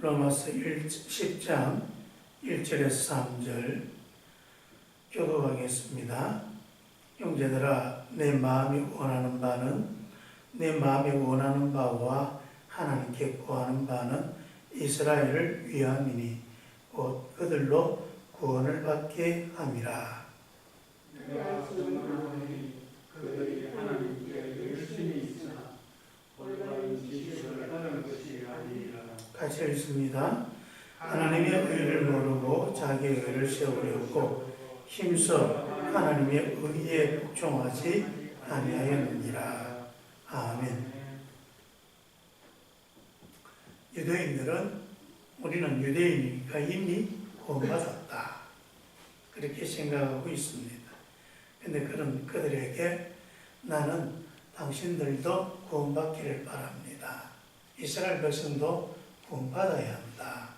로마서 10장 1절에서 3절 교독하겠습니다. 형제들아, 내 마음이 원하는 바와 하나님께 구하는 바는 이스라엘을 위함이니 곧 그들로 구원을 받게 함이라. 내가 소망하노니 그들이 하나님께 열심히 있으나 올바른 지식을 따르는 것이 아니라. 같이 읽습니다. 하나님의 의를 모르고 자기의 의를 세우려고 힘써 하나님의 의에 복종하지 아니하였느니라. 아멘. 유대인들은 우리는 유대인이니까 이미 구원받았다, 그렇게 생각하고 있습니다. 근데 그런 그들에게 나는 당신들도 구원받기를 바랍니다. 이스라엘 백성도 구원받아야 한다,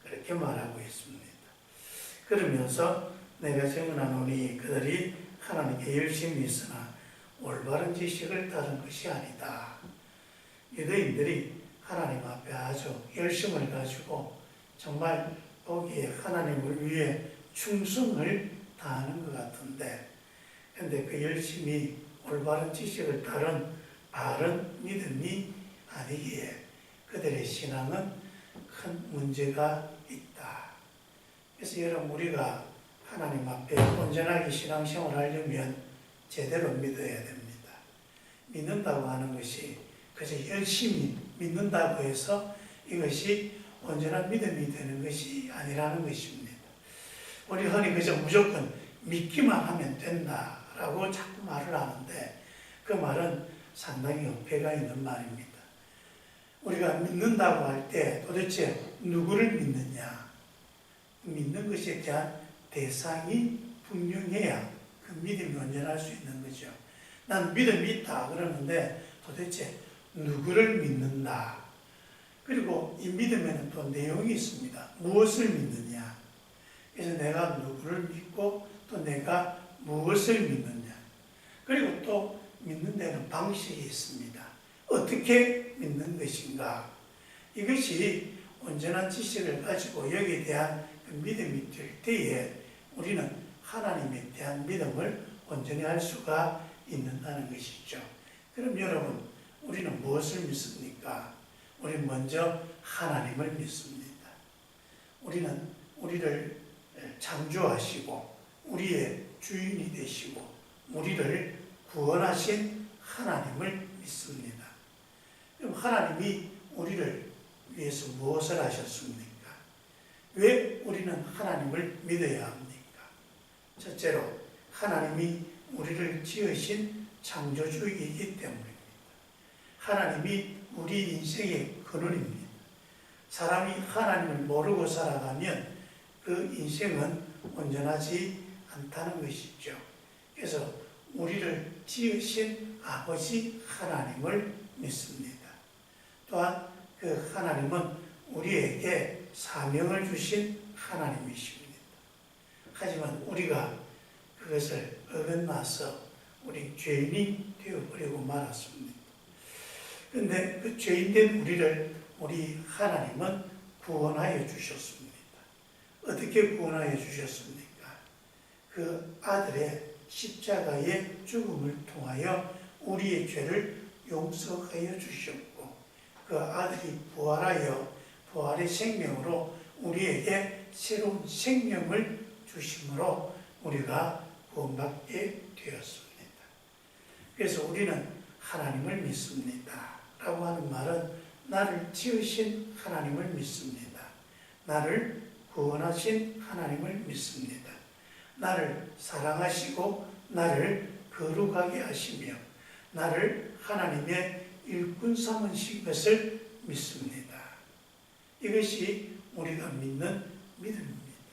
그렇게 말하고 있습니다. 그러면서 내가 증언하노니 그들이 하나님께 열심히 있으나 올바른 지식을 따른 것이 아니다. 유대인들이 하나님 앞에 아주 열심을 가지고 정말 거기에 하나님을 위해 충성을 다하는 것 같은데, 근데 그 열심히 올바른 지식을 따른 바른 믿음이 아니기에 그들의 신앙은 큰 문제가 있다. 그래서 여러분, 우리가 하나님 앞에 온전하게 신앙생활을 하려면 제대로 믿어야 됩니다. 믿는다고 하는 것이 그저 열심히 믿는다고 해서 이것이 온전한 믿음이 되는 것이 아니라는 것입니다. 우리 흔히 그저 무조건 믿기만 하면 된다라고 자꾸 말을 하는데, 그 말은 상당히 어폐가 있는 말입니다. 우리가 믿는다고 할 때 도대체 누구를 믿느냐? 믿는 것에 대한 대상이 분명해야 그 믿음이 온전할 수 있는 거죠. 난 믿음이 있다 그러는데 도대체 누구를 믿는다? 그리고 이 믿음에는 또 내용이 있습니다. 무엇을 믿느냐? 그래서 내가 누구를 믿고 또 내가 무엇을 믿느냐? 그리고 또 믿는 데는 방식이 있습니다. 어떻게 믿는 것인가? 이것이 온전한 지식을 가지고 여기에 대한 그 믿음이 될 때에 우리는 하나님에 대한 믿음을 온전히 할 수가 있는다는 것이죠. 그럼 여러분, 우리는 무엇을 믿습니까? 우리는 먼저 하나님을 믿습니다. 우리는 우리를 창조하시고 우리의 주인이 되시고 우리를 구원하신 하나님을 믿습니다. 그럼 하나님이 우리를 위해서 무엇을 하셨습니까? 왜 우리는 하나님을 믿어야 합니까? 첫째로, 하나님이 우리를 지으신 창조주이기 때문입니다. 하나님이 우리 인생의 근원입니다. 사람이 하나님을 모르고 살아가면 그 인생은 온전하지 않다는 것이죠. 그래서 우리를 지으신 아버지 하나님을 믿습니다. 또한 그 하나님은 우리에게 사명을 주신 하나님이십니다. 하지만 우리가 그것을 어긋나서 우리 죄인이 되어버리고 말았습니다. 그런데 그 죄인된 우리 하나님은 구원하여 주셨습니다. 어떻게 구원하여 주셨습니까? 그 아들의 십자가의 죽음을 통하여 우리의 죄를 용서하여 주셨고, 그 아들이 부활하여 부활의 생명으로 우리에게 새로운 생명을 주심으로 우리가 구원받게 되었습니다. 그래서 우리는 하나님을 믿습니다 라고 하는 말은 나를 지으신 하나님을 믿습니다. 나를 구원하신 하나님을 믿습니다. 나를 사랑하시고 나를 거룩하게 하시며 나를 하나님의 일꾼 삼으신 것을 믿습니다. 이것이 우리가 믿는 믿음입니다.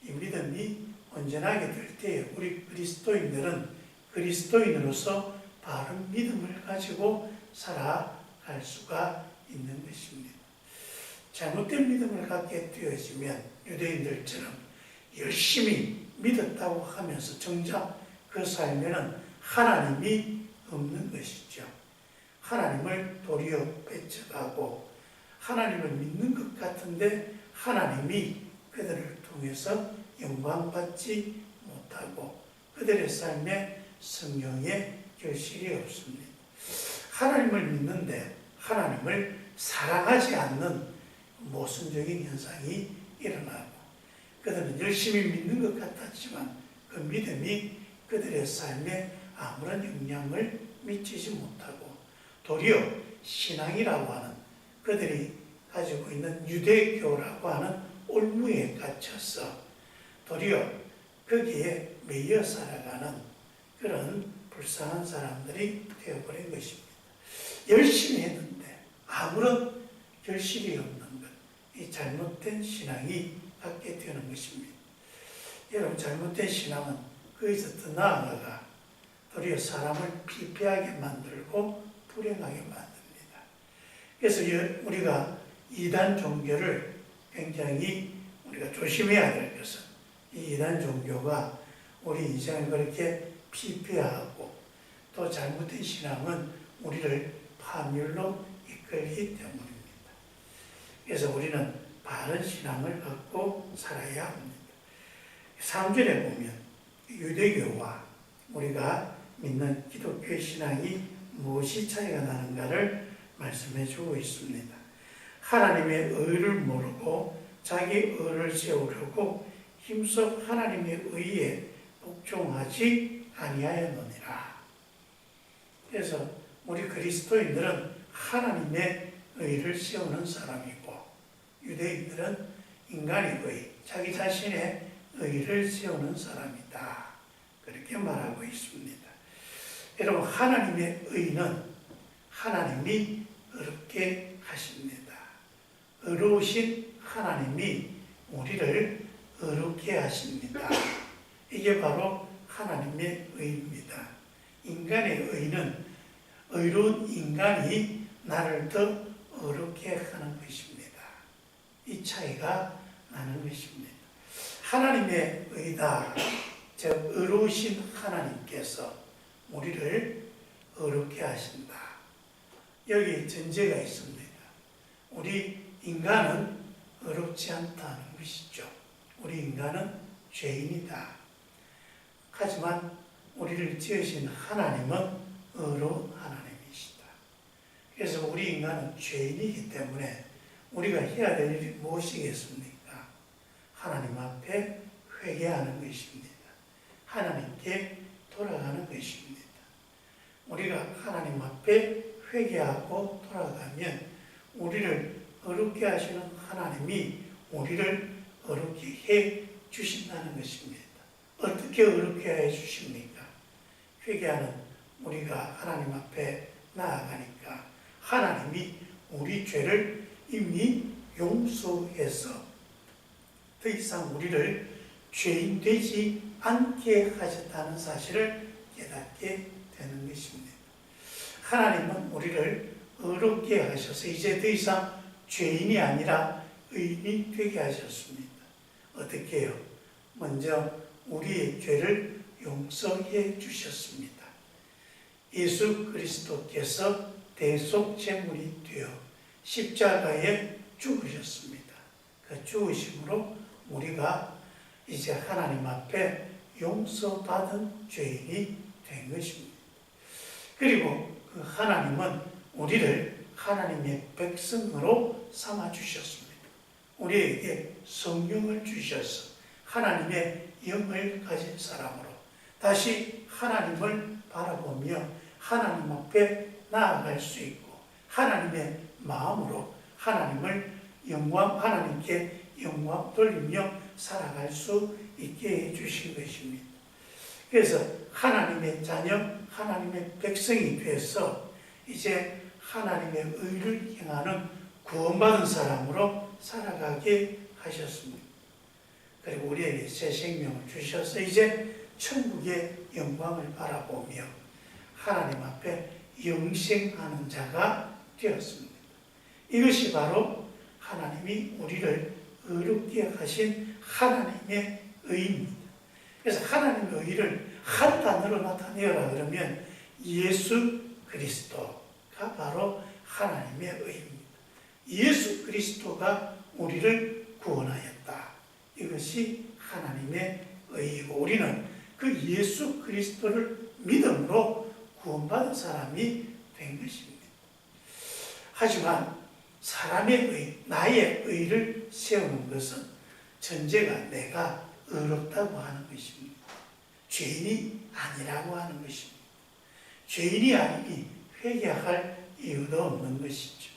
이 믿음이 온전하게 될 때에 우리 그리스도인들은 그리스도인으로서 바른 믿음을 가지고 살아갈 수가 있는 것입니다. 잘못된 믿음을 갖게 되어지면 유대인들처럼 열심히 믿었다고 하면서 정작 그 삶에는 하나님이 없는 것이죠. 하나님을 도리어 뺏어가고 하나님을 믿는 것 같은데 하나님이 그들을 통해서 영광받지 못하고 그들의 삶에 성령의 결실이 없습니다. 하나님을 믿는데 하나님을 사랑하지 않는 모순적인 현상이 일어나고 그들은 열심히 믿는 것 같았지만 그 믿음이 그들의 삶에 아무런 영향을 미치지 못하고 도리어 신앙이라고 하는 그들이 가지고 있는 유대교라고 하는 올무에 갇혀서 도리어 거기에 매여 살아가는 그런 불쌍한 사람들이 되어버린 것입니다. 열심히 했는데 아무런 결실이 없는 것, 이 잘못된 신앙이 갖게 되는 것입니다. 여러분, 잘못된 신앙은 거기서 더 나아가가 도리어 사람을 피폐하게 만들고 불행하게 만듭니다. 그래서 우리가 이단 종교를 굉장히 우리가 조심해야 될 것은 이 이단 종교가 우리 인생을 그렇게 피폐하고 또 잘못된 신앙은 우리를 파멸로 이끌기 때문입니다. 그래서 우리는 바른 신앙을 갖고 살아야 합니다. 3절에 보면 유대교와 우리가 믿는 기독교의 신앙이 무엇이 차이가 나는가를 말씀해 주고 있습니다. 하나님의 의를 모르고 자기 의를 세우려고 힘써 하나님의 의에 복종하지 아니하였느니라. 그래서 우리 그리스도인들은 하나님의 의를 세우는 사람이고 유대인들은 인간의 의, 자기 자신의 의를 세우는 사람이다. 그렇게 말하고 있습니다. 여러분, 하나님의 의는 하나님이 의롭게 하십니다. 의로우신 하나님이 우리를 의롭게 하십니다. 이게 바로 하나님의 의입니다. 인간의 의는 의로운 인간이 나를 더 의롭게 하는 것입니다. 이 차이가 나는 것입니다. 하나님의 의다, 즉 의로우신 하나님께서 우리를 의롭게 하신다. 여기 전제가 있습니다. 우리 인간은 의롭지 않다는 것이죠. 우리 인간은 죄인이다. 하지만 우리를 지으신 하나님은 의로운 하나님이시다. 그래서 우리 인간은 죄인이기 때문에 우리가 해야 될 일이 무엇이겠습니까? 하나님 앞에 회개하는 것입니다. 하나님께 돌아가는 것입니다. 우리가 하나님 앞에 회개하고 돌아가면 우리를 의롭게 하시는 하나님이 우리를 의롭게 해 주신다는 것입니다. 어떻게 의롭게 해 주십니까? 회개하는 우리가 하나님 앞에 나아가니까 하나님이 우리 죄를 이미 용서해서 더 이상 우리를 죄인 되지 않게 하셨다는 사실을 깨닫게 되는 것입니다. 하나님은 우리를 의롭게 하셔서 이제 더 이상 죄인이 아니라 의인이 되게 하셨습니다. 어떻게 해요? 먼저 우리의 죄를 용서해 주셨습니다. 예수 그리스도께서 대속제물이 되어 십자가에 죽으셨습니다. 그 죽으심으로 우리가 이제 하나님 앞에 용서받은 죄인이 된 것입니다. 그리고 그 하나님은 우리를 하나님의 백성으로 삼아주셨습니다. 우리에게 성령을 주셔서 하나님의 영을 가진 사람으로 다시 하나님을 바라보며 하나님 앞에 나아갈 수 있고 하나님의 마음으로 하나님께 영광 돌리며 살아갈 수 있게 해주신 것입니다. 그래서 하나님의 자녀, 하나님의 백성이 돼서 이제 하나님의 의를 행하는 구원받은 사람으로 살아가게 하셨습니다. 그리고 우리에게 새 생명을 주셔서 이제 천국의 영광을 바라보며 하나님 앞에 영생하는 자가 되었습니다. 이것이 바로 하나님이 우리를 의롭게 하신 하나님의 의입니다. 그래서 하나님의 의를 한 단어로 나타내어라 그러면 예수 그리스도가 바로 하나님의 의입니다. 예수 그리스도가 우리를 구원하였다. 이것이 하나님의 의이고 우리는 그 예수 그리스도를 믿음으로 구원받은 사람이 된 것입니다. 하지만 사람의 의, 나의 의를 세우는 것은 전제가 내가 의롭다고 하는 것입니다. 죄인이 아니라고 하는 것입니다. 죄인이 아니니 회개할 이유도 없는 것이죠.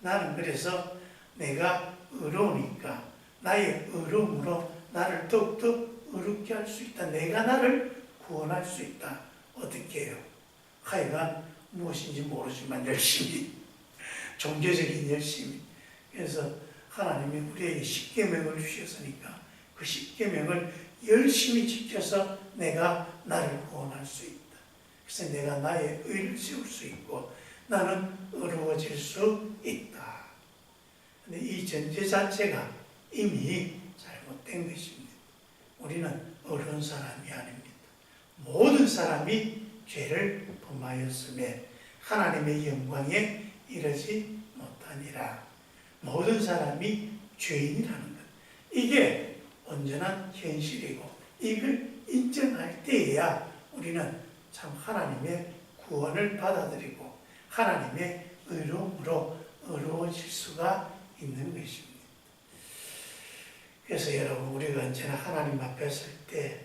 나는 그래서 내가 의로우니까 나의 의로움으로 나를 더욱더 의롭게 할 수 있다. 내가 나를 구원할 수 있다. 어떻게 해요? 하여간 무엇인지 모르지만 열심히, 종교적인 열심히. 그래서 하나님이 우리에게 십계명을 주셨으니까 그 십계명을 열심히 지켜서 내가 나를 구원할 수 있다. 그래서 내가 나의 의를 세울 수 있고 나는 의로워질 수 있다. 근데 이 전제 자체가 이미 잘못된 것입니다. 우리는 어려운 사람이 아닙니다. 모든 사람이 죄를 범하였음에 하나님의 영광에 이르지 못하니라. 모든 사람이 죄인이라는 것. 이게 온전한 현실이고 이걸 인정할 때에야 우리는 참 하나님의 구원을 받아들이고 하나님의 의로움으로 의로워질 수가 있는 것입니다. 그래서 여러분 우리가 언제나 하나님 앞에 설 때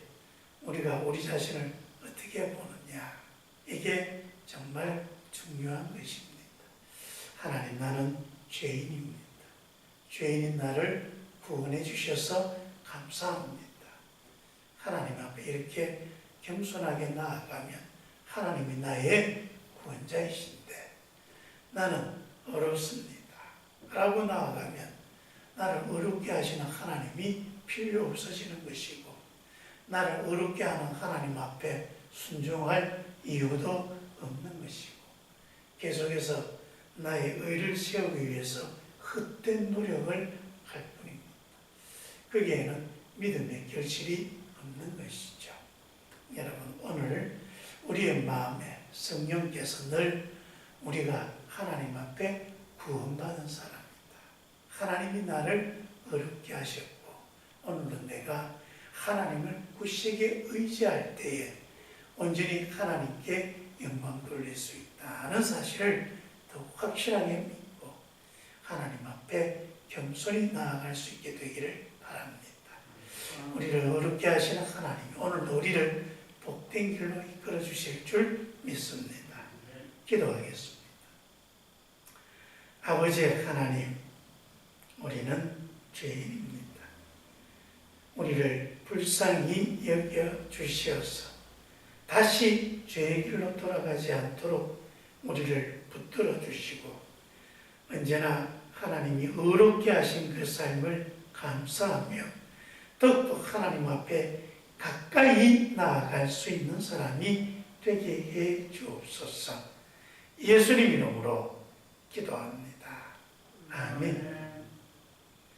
우리가 우리 자신을 어떻게 보느냐 이게 정말 중요한 것입니다. 하나님 나는 죄인입니다. 죄인인 나를 구원해 주셔서 감사합니다. 하나님 앞에 이렇게 겸손하게 나아가면 하나님이 나의 구원자이신데 나는 어렵습니다 라고 나아가면 나를 어렵게 하시는 하나님이 필요 없어지는 것이고 나를 어렵게 하는 하나님 앞에 순종할 이유도 없는 것이고 계속해서 나의 의를 세우기 위해서 헛된 노력을 할 뿐입니다. 거기에는 믿음의 결실이 없는 것이죠. 여러분 오늘 우리의 마음에 성령께서 늘 우리가 하나님 앞에 구원받은 사람이다. 하나님이 나를 어렵게 하셨고 오늘은 내가 하나님을 굳세게 의지할 때에 온전히 하나님께 영광 돌릴 수 있다는 사실을 더욱 확실하게 믿고 하나님 앞에 겸손히 나아갈 수 있게 되기를 바랍니다. 우리를 어렵게 하시는 하나님이 오늘도 우리를 복된 길로 이끌어 주실 줄 믿습니다. 기도하겠습니다. 아버지 하나님, 우리는 죄인입니다. 우리를 불쌍히 여겨 주시어서 다시 죄의 길로 돌아가지 않도록 우리를 붙들어 주시고 언제나 하나님이 의롭게 하신 그 삶을 감사하며 더욱더 하나님 앞에 가까이 나아갈 수 있는 사람이 되게 해 주옵소서. 예수님 이름으로 기도합니다. 아멘.